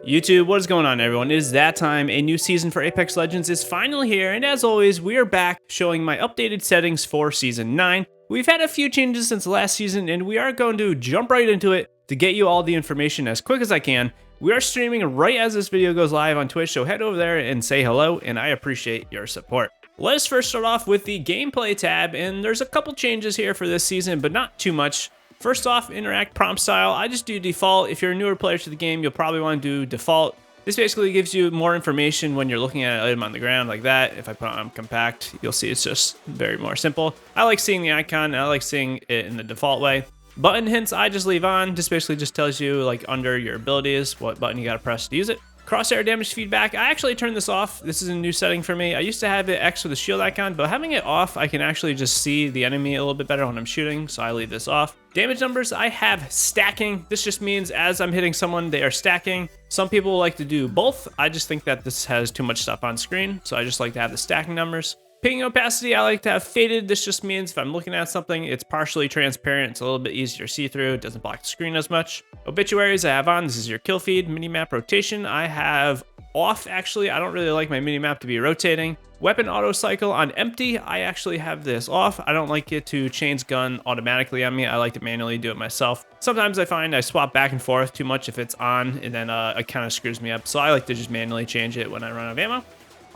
YouTube, what is going on, everyone? It is that time. A new season for Apex Legends is finally here, and as always, we are back showing my updated settings for Season 9. We've had a few changes since last season, and we are going to jump right into it to get you all the information as quick as I can. We are streaming right as this video goes live on Twitch, so head over there and say hello, and I appreciate your support. Let us first start off with the gameplay tab, and there's a couple changes here for this season, but not too much. First off, interact prompt style. I just do default. If you're a newer player to the game, you'll probably want to do default. This basically gives you more information when you're looking at an item on the ground like that. If I put on compact, you'll see it's just very more simple. I like seeing the icon, and I like seeing it in the default way. Button hints, I just leave on. This basically just tells you, like, under your abilities, what button you gotta press to use it. Crosshair damage feedback, I actually turned this off. This is a new setting for me. I used to have it X with a shield icon, but having it off, I can actually just see the enemy a little bit better when I'm shooting, so I leave this off. Damage numbers, I have stacking. This just means as I'm hitting someone, they are stacking. Some people like to do both. I just think that this has too much stuff on screen, so I just like to have the stacking numbers. Ping opacity, I like to have faded. This just means if I'm looking at something, it's partially transparent. It's a little bit easier to see through. It doesn't block the screen as much. Obituaries I have on. This is your kill feed. Minimap rotation I have off, actually. I don't really like my minimap to be rotating. Weapon auto cycle on empty. I actually have this off. I don't like it to change gun automatically on me. I like to manually do it myself. Sometimes I find I swap back and forth too much if it's on, and then it kind of screws me up. So I like to just manually change it when I run out of ammo.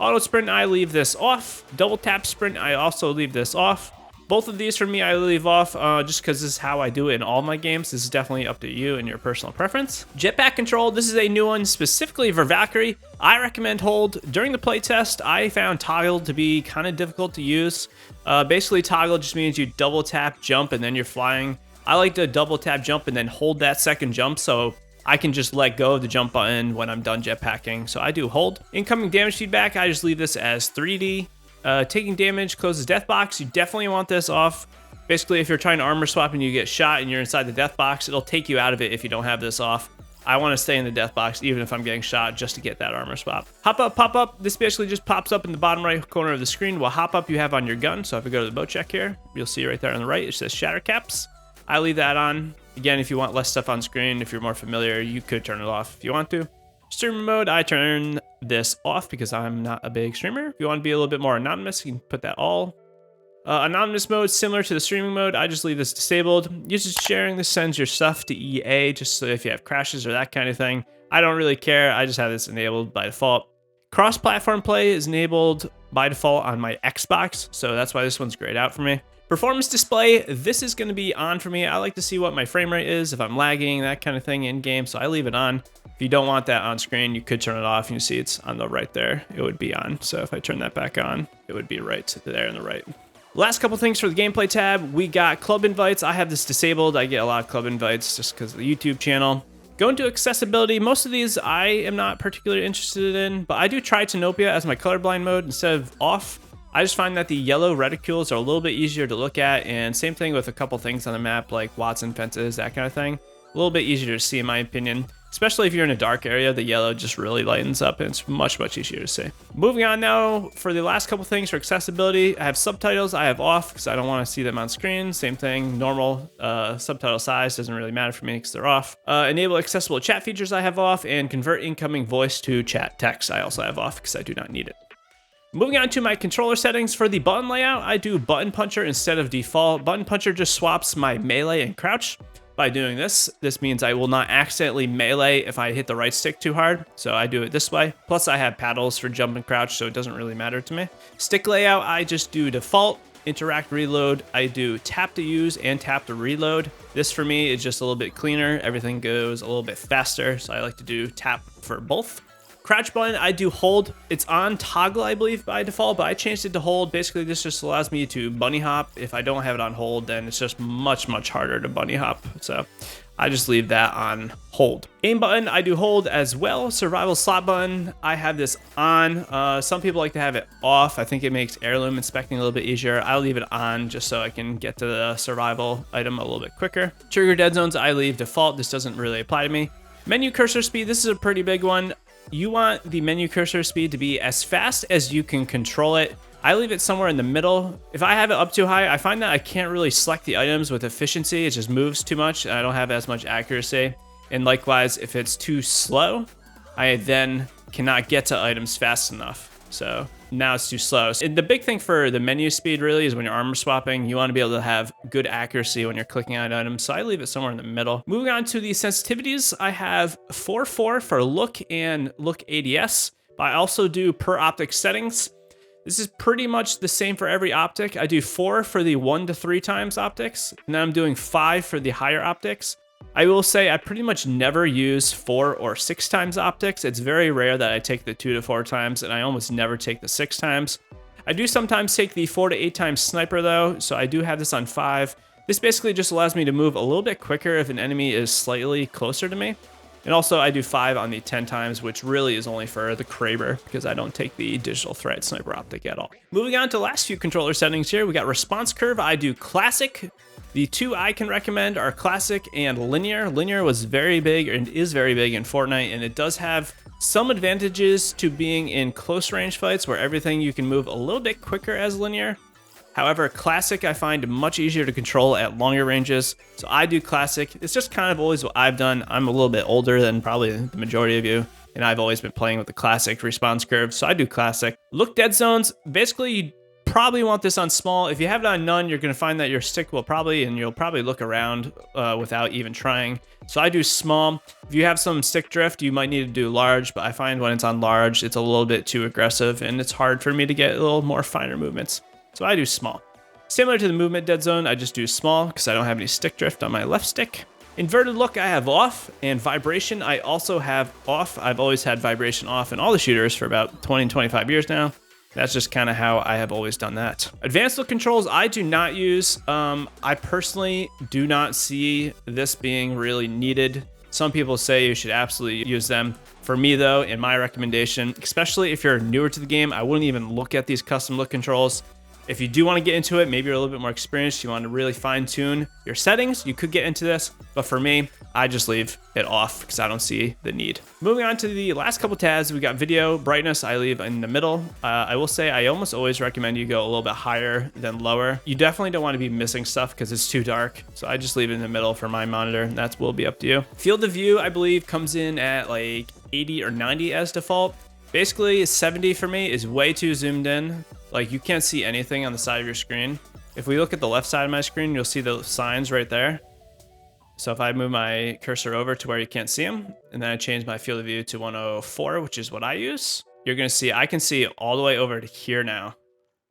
Auto sprint, I leave this off. Double tap sprint, I also leave this off. Both of these for me, I leave off just because this is how I do it in all my games. This is definitely up to you and your personal preference. Jetpack control, this is a new one specifically for Valkyrie. I recommend hold. During the playtest, I found toggle to be kind of difficult to use. Basically, toggle just means you double tap, jump, and then you're flying. I like to double tap, jump, and then hold that second jump, so I can just let go of the jump button when I'm done jetpacking, so I do hold. Incoming damage feedback, I just leave this as 3D. Taking damage closes death box. You definitely want this off. Basically, if you're trying to armor swap and you get shot and you're inside the death box, it'll take you out of it if you don't have this off. I want to stay in the death box even if I'm getting shot just to get that armor swap. Hop up, pop up. This basically just pops up in the bottom right corner of the screen. While hop up you have on your gun. So if I go to the bow check here, you'll see right there on the right, it says shatter caps. I leave that on. Again, if you want less stuff on screen, if you're more familiar, you could turn it off if you want to. Streamer mode, I turn this off because I'm not a big streamer. If you want to be a little bit more anonymous, you can put that all. Anonymous mode, similar to the streaming mode, I just leave this disabled. Usage sharing, this sends your stuff to EA, just so if you have crashes or that kind of thing. I don't really care, I just have this enabled by default. Cross-platform play is enabled by default on my Xbox, so that's why this one's grayed out for me. Performance display, this is going to be on for me. I like to see what my frame rate is, if I'm lagging, that kind of thing in game, so I leave it on. If you don't want that on screen, you could turn it off. You see it's on the right there. It would be on. So if I turn that back on, it would be right there on the right. Last couple things for the gameplay tab. We got club invites. I have this disabled. I get a lot of club invites just because of the YouTube channel. Going to accessibility, most of these I am not particularly interested in, but I do try Tenopia as my colorblind mode instead of off. I just find that the yellow reticules are a little bit easier to look at, and same thing with a couple things on the map like Watson fences, that kind of thing. A little bit easier to see in my opinion. Especially if you're in a dark area, the yellow just really lightens up and it's much, much easier to see. Moving on now, for the last couple things for accessibility, I have subtitles I have off because I don't want to see them on screen. Same thing, normal subtitle size doesn't really matter for me because they're off. Enable accessible chat features I have off, and convert incoming voice to chat text I also have off because I do not need it. Moving on to my controller settings, for the button layout, I do button puncher instead of default. Button puncher just swaps my melee and crouch. By doing this means I will not accidentally melee if I hit the right stick too hard, so I do it this way. Plus I have paddles for jump and crouch, so it doesn't really matter to me. Stick layout, I just do default, interact, reload. I do tap to use and tap to reload. This for me is just a little bit cleaner. Everything goes a little bit faster, so I like to do tap for both. Crouch button, I do hold. It's on toggle, I believe, by default, but I changed it to hold. Basically, this just allows me to bunny hop. If I don't have it on hold, then it's just much, much harder to bunny hop. So I just leave that on hold. Aim button, I do hold as well. Survival slot button, I have this on. Some people like to have it off. I think it makes heirloom inspecting a little bit easier. I leave it on just so I can get to the survival item a little bit quicker. Trigger dead zones, I leave default. This doesn't really apply to me. Menu cursor speed, this is a pretty big one. You want the menu cursor speed to be as fast as you can control it. I leave it somewhere in the middle. If I have it up too high, I find that I can't really select the items with efficiency. It just moves too much and I don't have as much accuracy. And likewise, if it's too slow, I then cannot get to items fast enough. So now it's too slow. And the big thing for the menu speed really is when you're armor swapping, you want to be able to have good accuracy when you're clicking on items. So I leave it somewhere in the middle. Moving on to the sensitivities, I have 4:4 for look and look ADS. But I also do per optic settings. This is pretty much the same for every optic. I do 4 for the 1 to 3 times optics, and then I'm doing 5 for the higher optics. I will say I pretty much never use 4 or 6 times optics. It's very rare that I take the 2 to 4 times, and I almost never take the 6 times. I do sometimes take the 4 to 8 times sniper though, so I do have this on 5. This basically just allows me to move a little bit quicker if an enemy is slightly closer to me. And also I do 5 on the 10 times, which really is only for the Kraber because I don't take the digital threat sniper optic at all. Moving on to the last few controller settings here, we got response curve. I do classic. The 2 I can recommend are classic and linear. Linear was very big and is very big in Fortnite, and it does have some advantages to being in close range fights where everything you can move a little bit quicker as linear. However, classic I find much easier to control at longer ranges, so I do classic. It's just kind of always what I've done. I'm a little bit older than probably the majority of you, and I've always been playing with the classic response curve, so I do classic. Look dead zones, basically you probably want this on small. If you have it on none, you're going to find that your stick will you'll probably look around without even trying. So I do small. If you have some stick drift, you might need to do large, but I find when it's on large, it's a little bit too aggressive, and it's hard for me to get a little more finer movements. So I do small. Similar to the movement dead zone, I just do small because I don't have any stick drift on my left stick. Inverted look I have off, and vibration I also have off. I've always had vibration off in all the shooters for about 20 and 25 years now. That's just kind of how I have always done that. Advanced look controls I do not use. I personally do not see this being really needed. Some people say you should absolutely use them. For me though, in my recommendation, especially if you're newer to the game, I wouldn't even look at these custom look controls. If you do want to get into it, maybe you're a little bit more experienced, you want to really fine tune your settings, you could get into this. But for me, I just leave it off because I don't see the need. Moving on to the last couple tabs, we got video brightness, I leave in the middle. I will say I almost always recommend you go a little bit higher than lower. You definitely don't want to be missing stuff because it's too dark. So I just leave it in the middle for my monitor. That will be up to you. Field of view, I believe, comes in at like 80 or 90 as default. Basically, 70 for me is way too zoomed in. Like you can't see anything on the side of your screen. If we look at the left side of my screen, you'll see the signs right there. So if I move my cursor over to where you can't see them, and then I change my field of view to 104, which is what I use, you're gonna see, I can see all the way over to here now.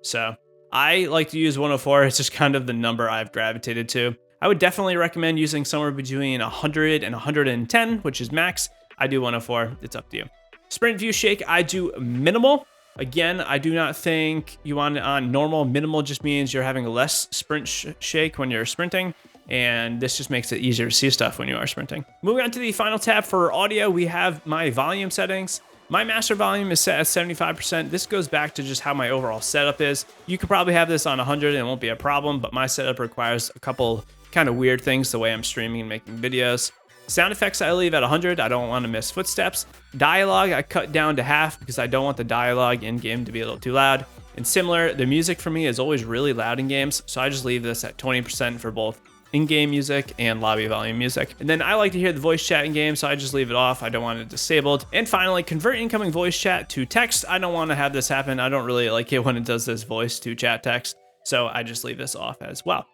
So I like to use 104, it's just kind of the number I've gravitated to. I would definitely recommend using somewhere between 100 and 110, which is max. I do 104, it's up to you. Sprint view shake, I do minimal. Again, I do not think you want it on normal. Minimal just means you're having less sprint shake when you're sprinting, and this just makes it easier to see stuff when you are sprinting. Moving on to the final tab for audio, we have my volume settings. My master volume is set at 75%. This goes back to just how my overall setup is. You could probably have this on 100 and it won't be a problem, but my setup requires a couple kind of weird things the way I'm streaming and making videos. Sound effects I leave at 100, I don't want to miss footsteps. Dialogue I cut down to half because I don't want the dialogue in game to be a little too loud. And similar, the music for me is always really loud in games, so I just leave this at 20% for both in-game music and lobby volume music. And then I like to hear the voice chat in game, so I just leave it off. I don't want it disabled. And finally, convert incoming voice chat to text. I don't want to have this happen. I don't really like it when it does this voice to chat text, so I just leave this off as well.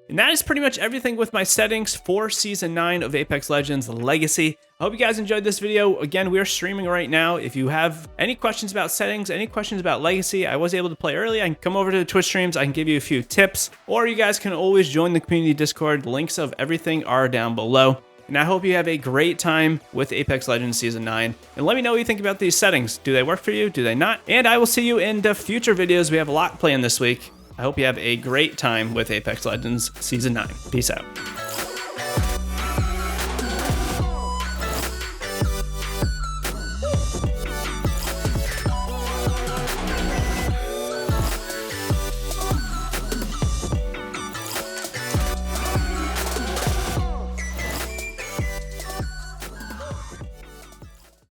And that is pretty much everything with my settings for Season 9 of Apex Legends Legacy. I hope you guys enjoyed this video. Again, we are streaming right now. If you have any questions about settings, any questions about Legacy, I was able to play early. I can come over to the Twitch streams. I can give you a few tips. Or you guys can always join the community Discord. Links of everything are down below. And I hope you have a great time with Apex Legends Season 9. And let me know what you think about these settings. Do they work for you? Do they not? And I will see you in the future videos. We have a lot planned this week. I hope you have a great time with Apex Legends Season 9. Peace out.